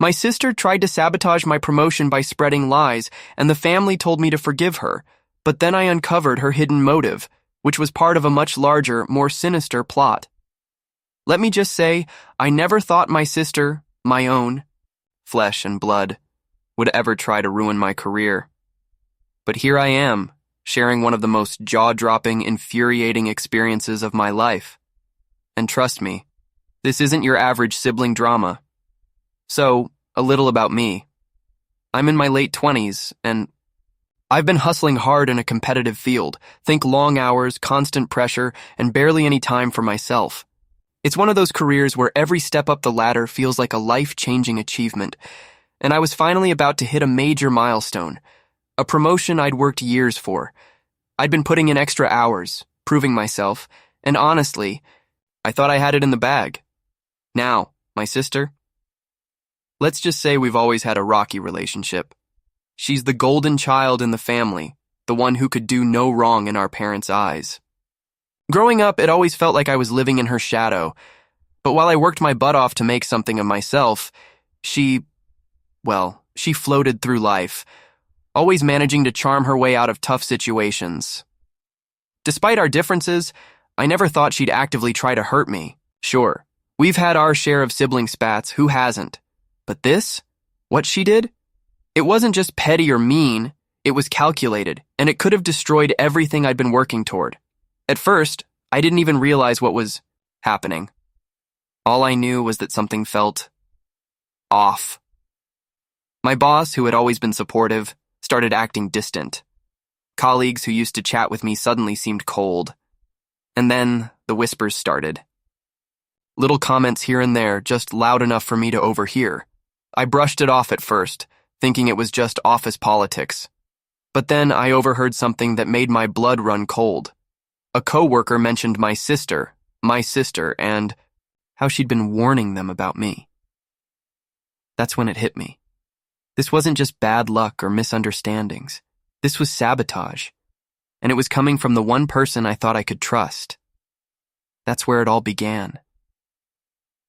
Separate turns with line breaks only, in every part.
My sister tried to sabotage my promotion by spreading lies, and the family told me to forgive her, but then I uncovered her hidden motive, which was part of a much larger, more sinister plot. Let me just say, I never thought my sister, my own, flesh and blood, would ever try to ruin my career. But here I am, sharing one of the most jaw-dropping, infuriating experiences of my life. And trust me, this isn't your average sibling drama. So, a little about me. I'm in my late 20s, and I've been hustling hard in a competitive field. Think long hours, constant pressure, and barely any time for myself. It's one of those careers where every step up the ladder feels like a life-changing achievement, and I was finally about to hit a major milestone, a promotion I'd worked years for. I'd been putting in extra hours, proving myself, and honestly, I thought I had it in the bag. Now, my sister? Let's just say we've always had a rocky relationship. She's the golden child in the family, the one who could do no wrong in our parents' eyes. Growing up, it always felt like I was living in her shadow, but while I worked my butt off to make something of myself, she floated through life, always managing to charm her way out of tough situations. Despite our differences, I never thought she'd actively try to hurt me. Sure, we've had our share of sibling spats, who hasn't? But this? What she did? It wasn't just petty or mean, it was calculated, and it could have destroyed everything I'd been working toward. At first, I didn't even realize what was happening. All I knew was that something felt off. My boss, who had always been supportive, started acting distant. Colleagues who used to chat with me suddenly seemed cold. And then the whispers started. Little comments here and there, just loud enough for me to overhear. I brushed it off at first, thinking it was just office politics. But then I overheard something that made my blood run cold. A coworker mentioned my sister, and how she'd been warning them about me. That's when it hit me. This wasn't just bad luck or misunderstandings. This was sabotage, and it was coming from the one person I thought I could trust. That's where it all began.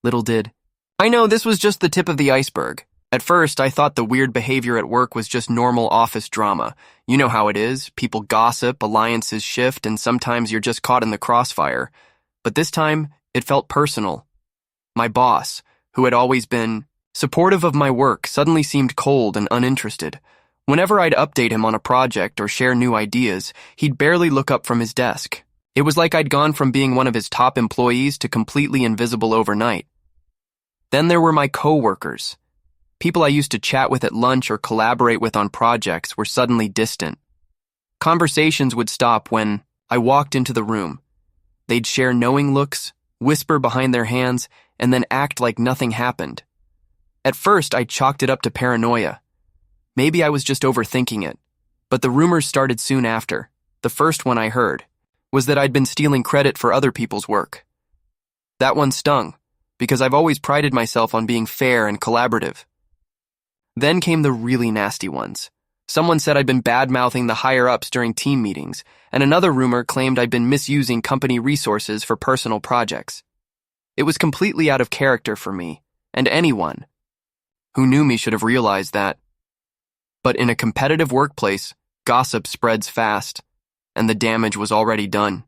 Little did I know this was just the tip of the iceberg. At first, I thought the weird behavior at work was just normal office drama. You know how it is. People gossip, alliances shift, and sometimes you're just caught in the crossfire. But this time, it felt personal. My boss, who had always been supportive of my work, suddenly seemed cold and uninterested. Whenever I'd update him on a project or share new ideas, he'd barely look up from his desk. It was like I'd gone from being one of his top employees to completely invisible overnight. Then there were my coworkers. People I used to chat with at lunch or collaborate with on projects were suddenly distant. Conversations would stop when I walked into the room. They'd share knowing looks, whisper behind their hands, and then act like nothing happened. At first, I chalked it up to paranoia. Maybe I was just overthinking it. But the rumors started soon after. The first one I heard was that I'd been stealing credit for other people's work. That one stung, because I've always prided myself on being fair and collaborative. Then came the really nasty ones. Someone said I'd been bad-mouthing the higher-ups during team meetings, and another rumor claimed I'd been misusing company resources for personal projects. It was completely out of character for me, and anyone who knew me should have realized that. But in a competitive workplace, gossip spreads fast, and the damage was already done.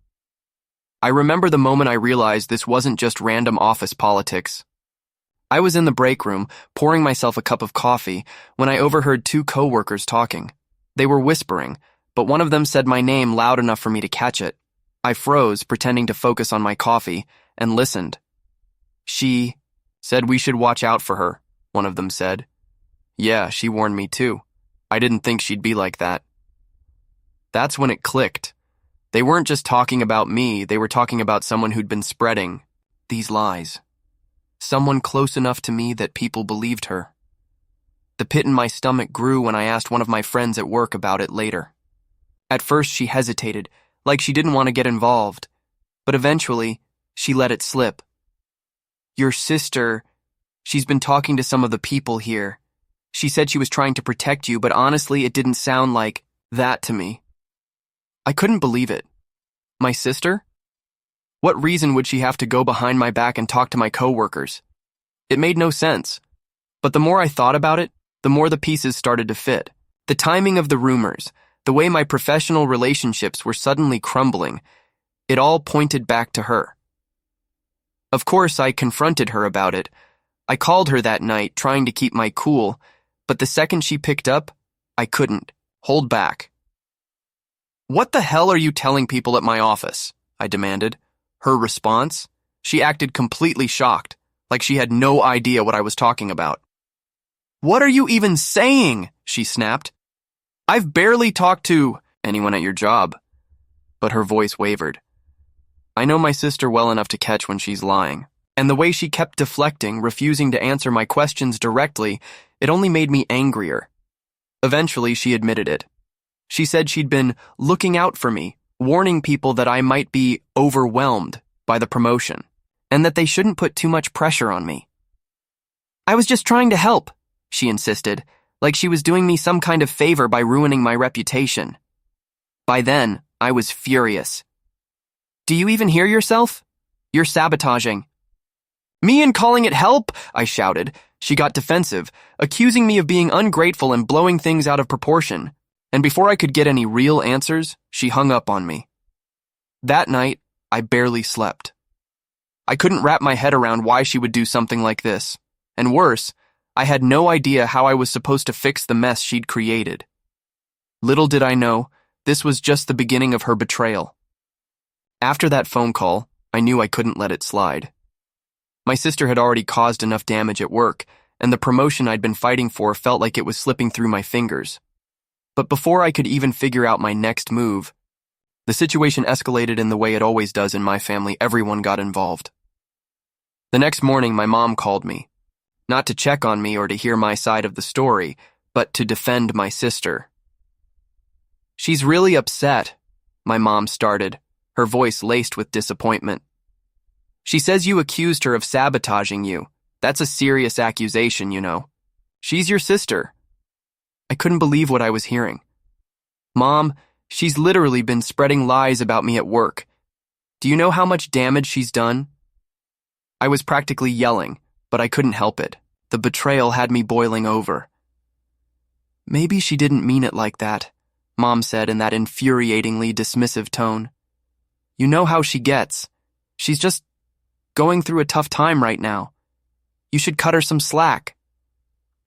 I remember the moment I realized this wasn't just random office politics. I was in the break room, pouring myself a cup of coffee, when I overheard two coworkers talking. They were whispering, but one of them said my name loud enough for me to catch it. I froze, pretending to focus on my coffee, and listened. She said we should watch out for her, one of them said. Yeah, she warned me too. I didn't think she'd be like that. That's when it clicked. They weren't just talking about me, they were talking about someone who'd been spreading these lies. Someone close enough to me that people believed her. The pit in my stomach grew when I asked one of my friends at work about it later. At first she hesitated, like she didn't want to get involved, but eventually she let it slip. Your sister, she's been talking to some of the people here. She said she was trying to protect you, but honestly it didn't sound like that to me. I couldn't believe it. My sister? What reason would she have to go behind my back and talk to my coworkers? It made no sense. But the more I thought about it, the more the pieces started to fit. The timing of the rumors, the way my professional relationships were suddenly crumbling, it all pointed back to her. Of course, I confronted her about it. I called her that night, trying to keep my cool, but the second she picked up, I couldn't hold back. "What the hell are you telling people at my office?" I demanded. Her response? She acted completely shocked, like she had no idea what I was talking about. "What are you even saying?" she snapped. "I've barely talked to anyone at your job." But her voice wavered. I know my sister well enough to catch when she's lying, and the way she kept deflecting, refusing to answer my questions directly, it only made me angrier. Eventually, she admitted it. She said she'd been looking out for me, warning people that I might be overwhelmed by the promotion, and that they shouldn't put too much pressure on me. "I was just trying to help," she insisted, like she was doing me some kind of favor by ruining my reputation. By then, I was furious. "Do you even hear yourself? You're sabotaging." "Me and calling it help?" I shouted. She got defensive, accusing me of being ungrateful and blowing things out of proportion. And before I could get any real answers, she hung up on me. That night, I barely slept. I couldn't wrap my head around why she would do something like this. And worse, I had no idea how I was supposed to fix the mess she'd created. Little did I know, this was just the beginning of her betrayal. After that phone call, I knew I couldn't let it slide. My sister had already caused enough damage at work, and the promotion I'd been fighting for felt like it was slipping through my fingers. But before I could even figure out my next move, the situation escalated in the way it always does in my family. Everyone got involved. The next morning, my mom called me, not to check on me or to hear my side of the story, but to defend my sister. "She's really upset," my mom started, her voice laced with disappointment. "She says you accused her of sabotaging you. That's a serious accusation, you know. She's your sister." I couldn't believe what I was hearing. "Mom, she's literally been spreading lies about me at work. Do you know how much damage she's done?" I was practically yelling, but I couldn't help it. The betrayal had me boiling over. "Maybe she didn't mean it like that," Mom said in that infuriatingly dismissive tone. "You know how she gets. She's just going through a tough time right now. You should cut her some slack."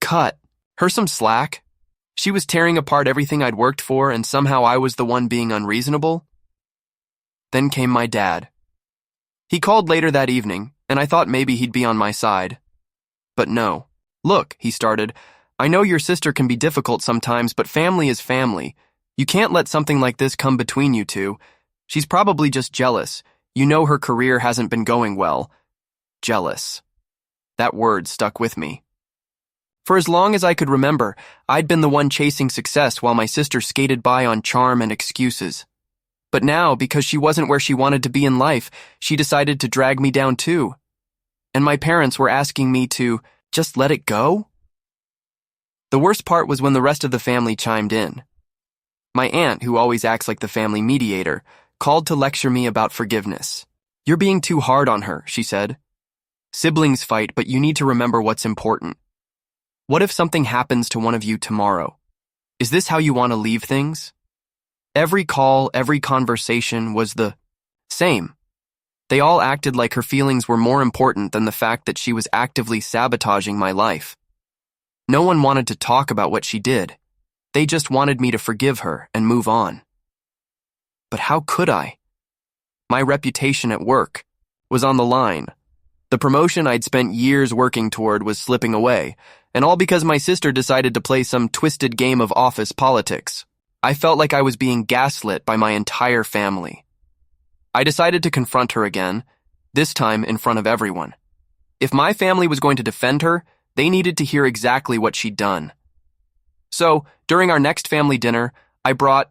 Cut her some slack? She was tearing apart everything I'd worked for, and somehow I was the one being unreasonable? Then came my dad. He called later that evening, and I thought maybe he'd be on my side. But no. "Look," he started, "I know your sister can be difficult sometimes, but family is family. You can't let something like this come between you two. She's probably just jealous. You know her career hasn't been going well." Jealous. That word stuck with me. For as long as I could remember, I'd been the one chasing success while my sister skated by on charm and excuses. But now, because she wasn't where she wanted to be in life, she decided to drag me down too. And my parents were asking me to just let it go? The worst part was when the rest of the family chimed in. My aunt, who always acts like the family mediator, called to lecture me about forgiveness. "You're being too hard on her," she said. "Siblings fight, but you need to remember what's important. What if something happens to one of you tomorrow? Is this how you want to leave things?" Every call, every conversation was the same. They all acted like her feelings were more important than the fact that she was actively sabotaging my life. No one wanted to talk about what she did. They just wanted me to forgive her and move on. But how could I? My reputation at work was on the line. The promotion I'd spent years working toward was slipping away, and all because my sister decided to play some twisted game of office politics. I felt like I was being gaslit by my entire family. I decided to confront her again, this time in front of everyone. If my family was going to defend her, they needed to hear exactly what she'd done. So, during our next family dinner, I brought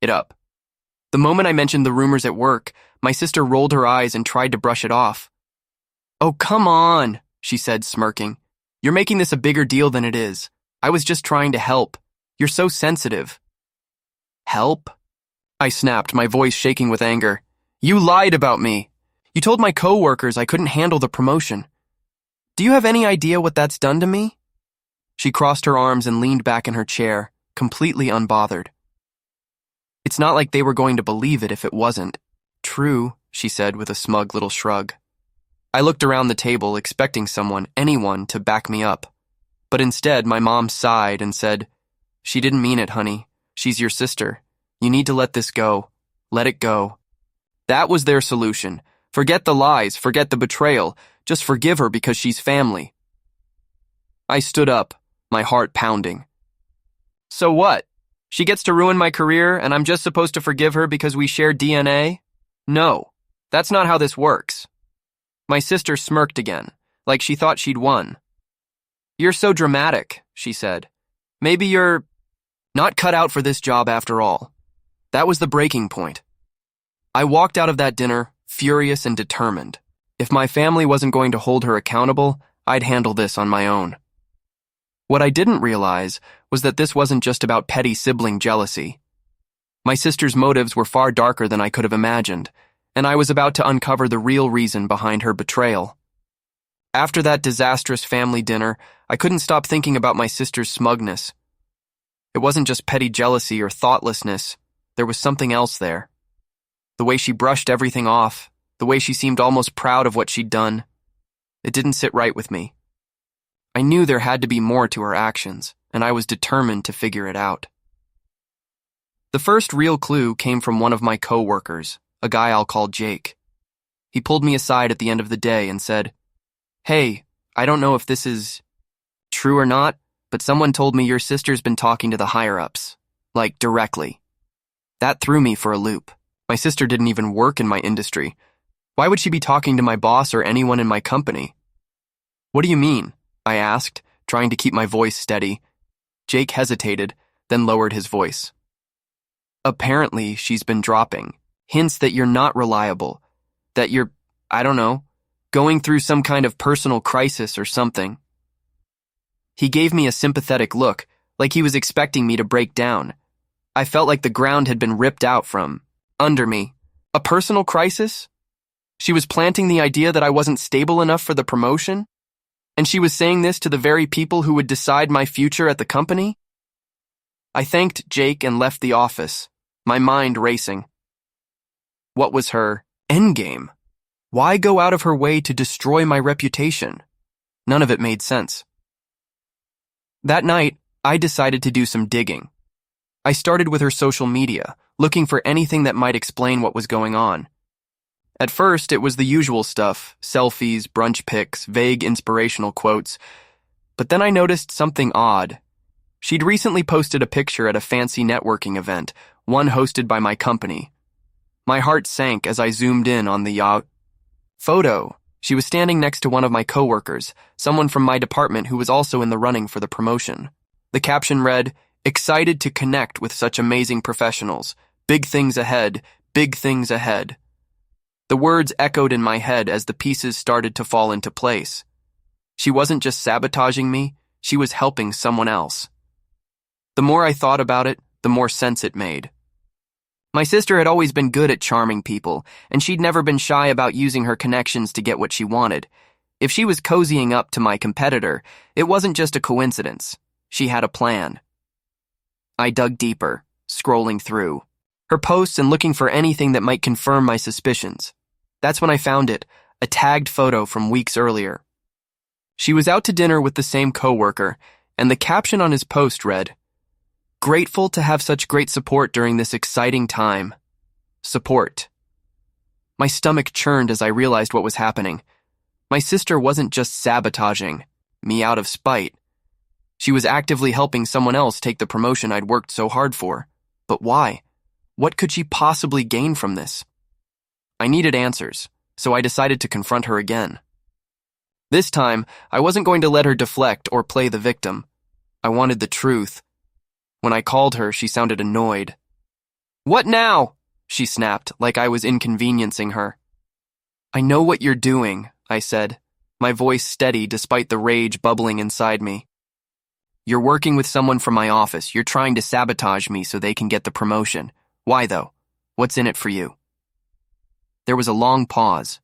it up. The moment I mentioned the rumors at work, my sister rolled her eyes and tried to brush it off. "Oh, come on," she said, smirking. "You're making this a bigger deal than it is. I was just trying to help. You're so sensitive." "Help?" I snapped, my voice shaking with anger. "You lied about me. You told my co-workers I couldn't handle the promotion. Do you have any idea what that's done to me?" She crossed her arms and leaned back in her chair, completely unbothered. It's not like they were going to believe it if it wasn't. True, she said with a smug little shrug. I looked around the table, expecting someone, anyone, to back me up. But instead, my mom sighed and said, "She didn't mean it, honey. She's your sister. You need to let this go. Let it go." That was their solution. Forget the lies, forget the betrayal. Just forgive her because she's family. I stood up, my heart pounding. So what? She gets to ruin my career and I'm just supposed to forgive her because we share DNA? No, that's not how this works. My sister smirked again, like she thought she'd won. You're so dramatic, she said. Maybe you're not cut out for this job after all. That was the breaking point. I walked out of that dinner, furious and determined. If my family wasn't going to hold her accountable, I'd handle this on my own. What I didn't realize was that this wasn't just about petty sibling jealousy. My sister's motives were far darker than I could have imagined, and I was about to uncover the real reason behind her betrayal. After that disastrous family dinner, I couldn't stop thinking about my sister's smugness. It wasn't just petty jealousy or thoughtlessness. There was something else there. The way she brushed everything off, the way she seemed almost proud of what she'd done. It didn't sit right with me. I knew there had to be more to her actions, and I was determined to figure it out. The first real clue came from one of my co-workers, a guy I'll call Jake. He pulled me aside at the end of the day and said, "Hey, I don't know if this is true or not, but someone told me your sister's been talking to the higher-ups, like directly." That threw me for a loop. My sister didn't even work in my industry. Why would she be talking to my boss or anyone in my company? "What do you mean?" I asked, trying to keep my voice steady. Jake hesitated, then lowered his voice. "Apparently, she's been dropping hints that you're not reliable, that you're, I don't know, going through some kind of personal crisis or something." He gave me a sympathetic look, like he was expecting me to break down. I felt like the ground had been ripped out from under me. A personal crisis? She was planting the idea that I wasn't stable enough for the promotion? And she was saying this to the very people who would decide my future at the company? I thanked Jake and left the office, my mind racing. What was her endgame? Why go out of her way to destroy my reputation? None of it made sense. That night, I decided to do some digging. I started with her social media, looking for anything that might explain what was going on. At first, it was the usual stuff, selfies, brunch pics, vague inspirational quotes. But then I noticed something odd. She'd recently posted a picture at a fancy networking event, one hosted by my company. My heart sank as I zoomed in on the photo. She was standing next to one of my coworkers, someone from my department who was also in the running for the promotion. The caption read, "Excited to connect with such amazing professionals. Big things ahead, big things ahead." The words echoed in my head as the pieces started to fall into place. She wasn't just sabotaging me, she was helping someone else. The more I thought about it, the more sense it made. My sister had always been good at charming people, and she'd never been shy about using her connections to get what she wanted. If she was cozying up to my competitor, it wasn't just a coincidence. She had a plan. I dug deeper, scrolling through her posts and looking for anything that might confirm my suspicions. That's when I found it, a tagged photo from weeks earlier. She was out to dinner with the same coworker, and the caption on his post read, "Grateful to have such great support during this exciting time. Support." My stomach churned as I realized what was happening. My sister wasn't just sabotaging me out of spite. She was actively helping someone else take the promotion I'd worked so hard for. But why? What could she possibly gain from this? I needed answers, so I decided to confront her again. This time, I wasn't going to let her deflect or play the victim. I wanted the truth. When I called her, she sounded annoyed. "What now?" she snapped, like I was inconveniencing her. "I know what you're doing," I said, my voice steady despite the rage bubbling inside me. "You're working with someone from my office. You're trying to sabotage me so they can get the promotion. Why, though? What's in it for you?" There was a long pause.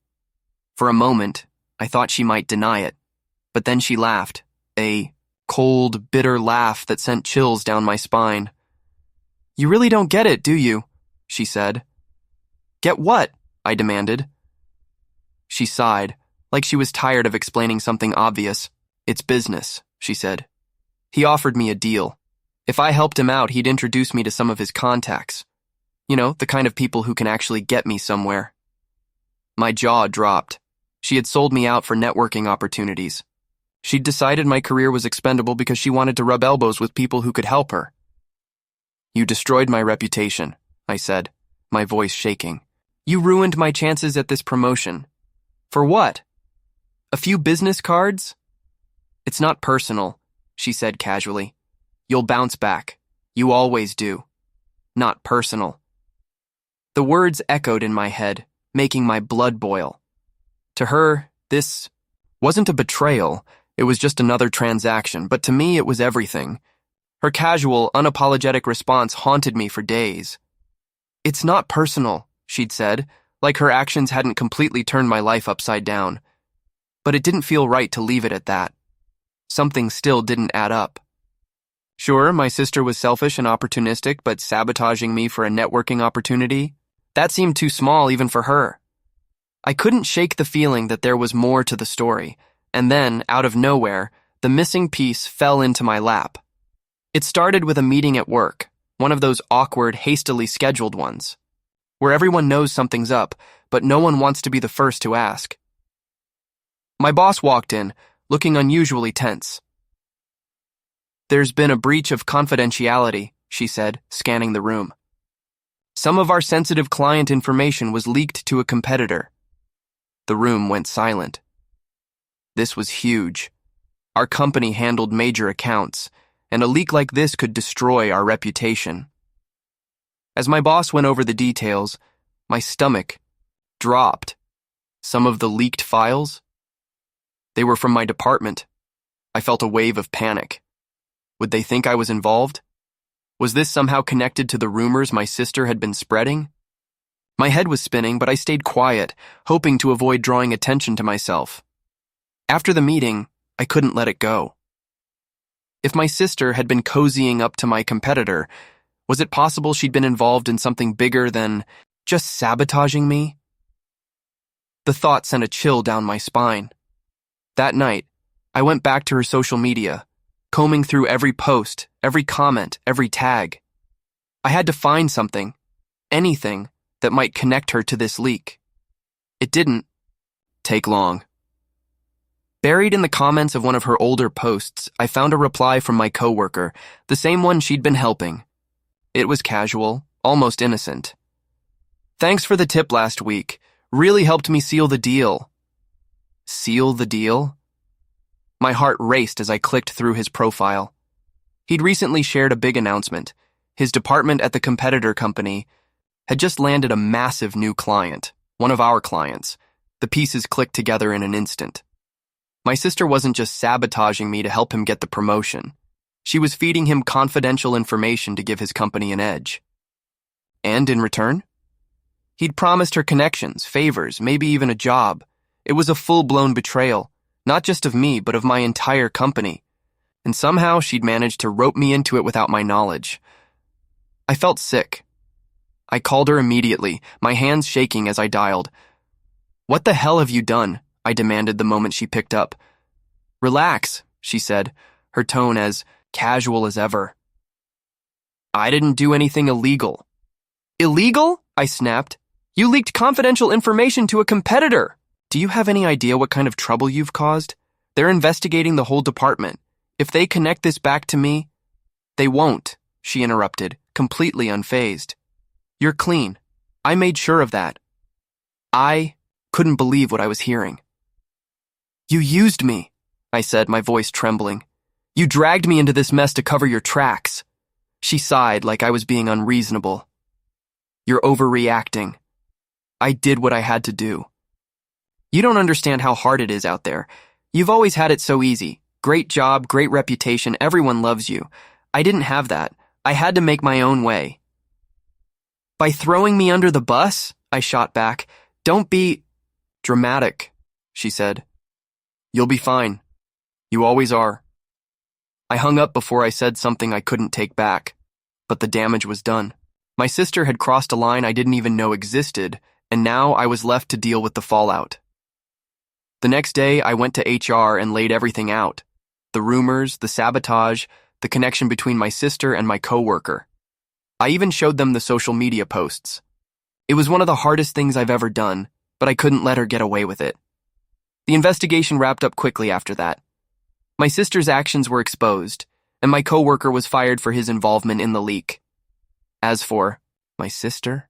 For a moment, I thought she might deny it, but then she laughed, a cold, bitter laugh that sent chills down my spine. "You really don't get it, do you?" she said. "Get what?" I demanded. She sighed, like she was tired of explaining something obvious. "It's business," she said. "He offered me a deal. If I helped him out, he'd introduce me to some of his contacts. You know, the kind of people who can actually get me somewhere." My jaw dropped. She had sold me out for networking opportunities. She'd decided my career was expendable because she wanted to rub elbows with people who could help her. "You destroyed my reputation," I said, my voice shaking. "You ruined my chances at this promotion. For what? A few business cards?" "It's not personal," she said casually. "You'll bounce back. You always do. Not personal." The words echoed in my head, making my blood boil. To her, this wasn't a betrayal. It was just another transaction, but to me it was everything. Her casual, unapologetic response haunted me for days. "It's not personal," she'd said, like her actions hadn't completely turned my life upside down. But it didn't feel right to leave it at that. Something still didn't add up. Sure, my sister was selfish and opportunistic, but sabotaging me for a networking opportunity? That seemed too small even for her. I couldn't shake the feeling that there was more to the story, and then, out of nowhere, the missing piece fell into my lap. It started with a meeting at work, one of those awkward, hastily scheduled ones, where everyone knows something's up, but no one wants to be the first to ask. My boss walked in, looking unusually tense. "There's been a breach of confidentiality," she said, scanning the room. "Some of our sensitive client information was leaked to a competitor." The room went silent. This was huge. Our company handled major accounts, and a leak like this could destroy our reputation. As my boss went over the details, my stomach dropped. Some of the leaked files? They were from my department. I felt a wave of panic. Would they think I was involved? Was this somehow connected to the rumors my sister had been spreading? My head was spinning, but I stayed quiet, hoping to avoid drawing attention to myself. After the meeting, I couldn't let it go. If my sister had been cozying up to my competitor, was it possible she'd been involved in something bigger than just sabotaging me? The thought sent a chill down my spine. That night, I went back to her social media, combing through every post, every comment, every tag. I had to find something, anything, that might connect her to this leak. It didn't take long. Buried in the comments of one of her older posts, I found a reply from my coworker, the same one she'd been helping. It was casual, almost innocent. "Thanks for the tip last week. Really helped me seal the deal." Seal the deal? My heart raced as I clicked through his profile. He'd recently shared a big announcement. His department at the competitor company had just landed a massive new client, one of our clients. The pieces clicked together in an instant. My sister wasn't just sabotaging me to help him get the promotion. She was feeding him confidential information to give his company an edge. And in return? He'd promised her connections, favors, maybe even a job. It was a full-blown betrayal, not just of me, but of my entire company. And somehow she'd managed to rope me into it without my knowledge. I felt sick. I called her immediately, my hands shaking as I dialed. "What the hell have you done?" I demanded the moment she picked up. "Relax," she said, her tone as casual as ever. "I didn't do anything illegal." "Illegal?" I snapped. "You leaked confidential information to a competitor. Do you have any idea what kind of trouble you've caused? They're investigating the whole department. If they connect this back to me..." "They won't," she interrupted, completely unfazed. "You're clean. I made sure of that." I couldn't believe what I was hearing. "You used me," I said, my voice trembling. "You dragged me into this mess to cover your tracks." She sighed like I was being unreasonable. "You're overreacting. I did what I had to do. You don't understand how hard it is out there. You've always had it so easy. Great job, great reputation, everyone loves you. I didn't have that. I had to make my own way." "By throwing me under the bus?" I shot back. "Don't be dramatic," she said. "You'll be fine. You always are." I hung up before I said something I couldn't take back, but the damage was done. My sister had crossed a line I didn't even know existed, and now I was left to deal with the fallout. The next day, I went to HR and laid everything out. The rumors, the sabotage, the connection between my sister and my coworker. I even showed them the social media posts. It was one of the hardest things I've ever done, but I couldn't let her get away with it. The investigation wrapped up quickly after that. My sister's actions were exposed, and my coworker was fired for his involvement in the leak. As for my sister,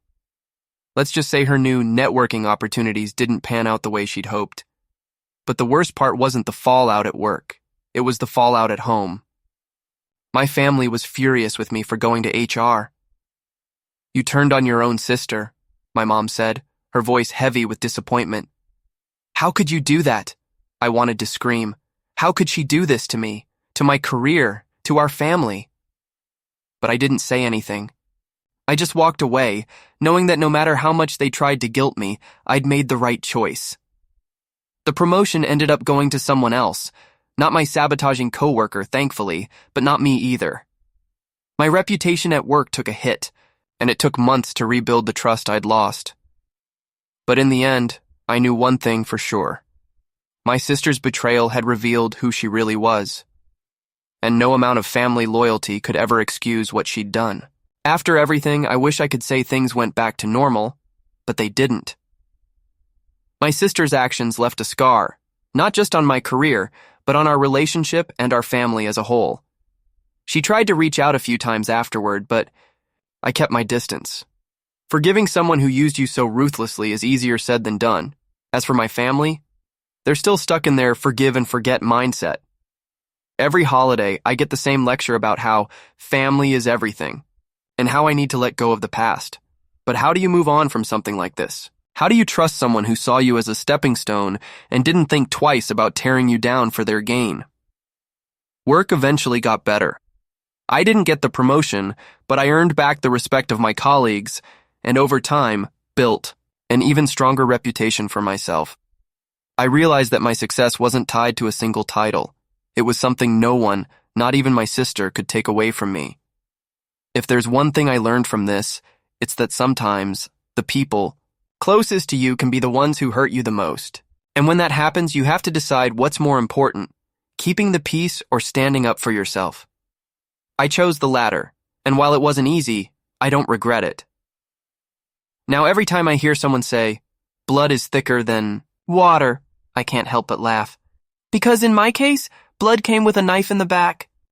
let's just say her new networking opportunities didn't pan out the way she'd hoped. But the worst part wasn't the fallout at work. It was the fallout at home. My family was furious with me for going to HR. "You turned on your own sister," my mom said, her voice heavy with disappointment. "How could you do that?" I wanted to scream. How could she do this to me, to my career, to our family? But I didn't say anything. I just walked away, knowing that no matter how much they tried to guilt me, I'd made the right choice. The promotion ended up going to someone else, not my sabotaging coworker, thankfully, but not me either. My reputation at work took a hit, and it took months to rebuild the trust I'd lost. But in the end, I knew one thing for sure. My sister's betrayal had revealed who she really was, and no amount of family loyalty could ever excuse what she'd done. After everything, I wish I could say things went back to normal, but they didn't. My sister's actions left a scar, not just on my career, but on our relationship and our family as a whole. She tried to reach out a few times afterward, but I kept my distance. Forgiving someone who used you so ruthlessly is easier said than done. As for my family, they're still stuck in their forgive and forget mindset. Every holiday, I get the same lecture about how family is everything, and how I need to let go of the past. But how do you move on from something like this? How do you trust someone who saw you as a stepping stone and didn't think twice about tearing you down for their gain? Work eventually got better. I didn't get the promotion, but I earned back the respect of my colleagues, and over time, built an even stronger reputation for myself. I realized that my success wasn't tied to a single title. It was something no one, not even my sister, could take away from me. If there's one thing I learned from this, it's that sometimes the people closest to you can be the ones who hurt you the most. And when that happens, you have to decide what's more important, keeping the peace or standing up for yourself. I chose the latter, and while it wasn't easy, I don't regret it. Now every time I hear someone say, "Blood is thicker than water," I can't help but laugh. Because in my case, blood came with a knife in the back.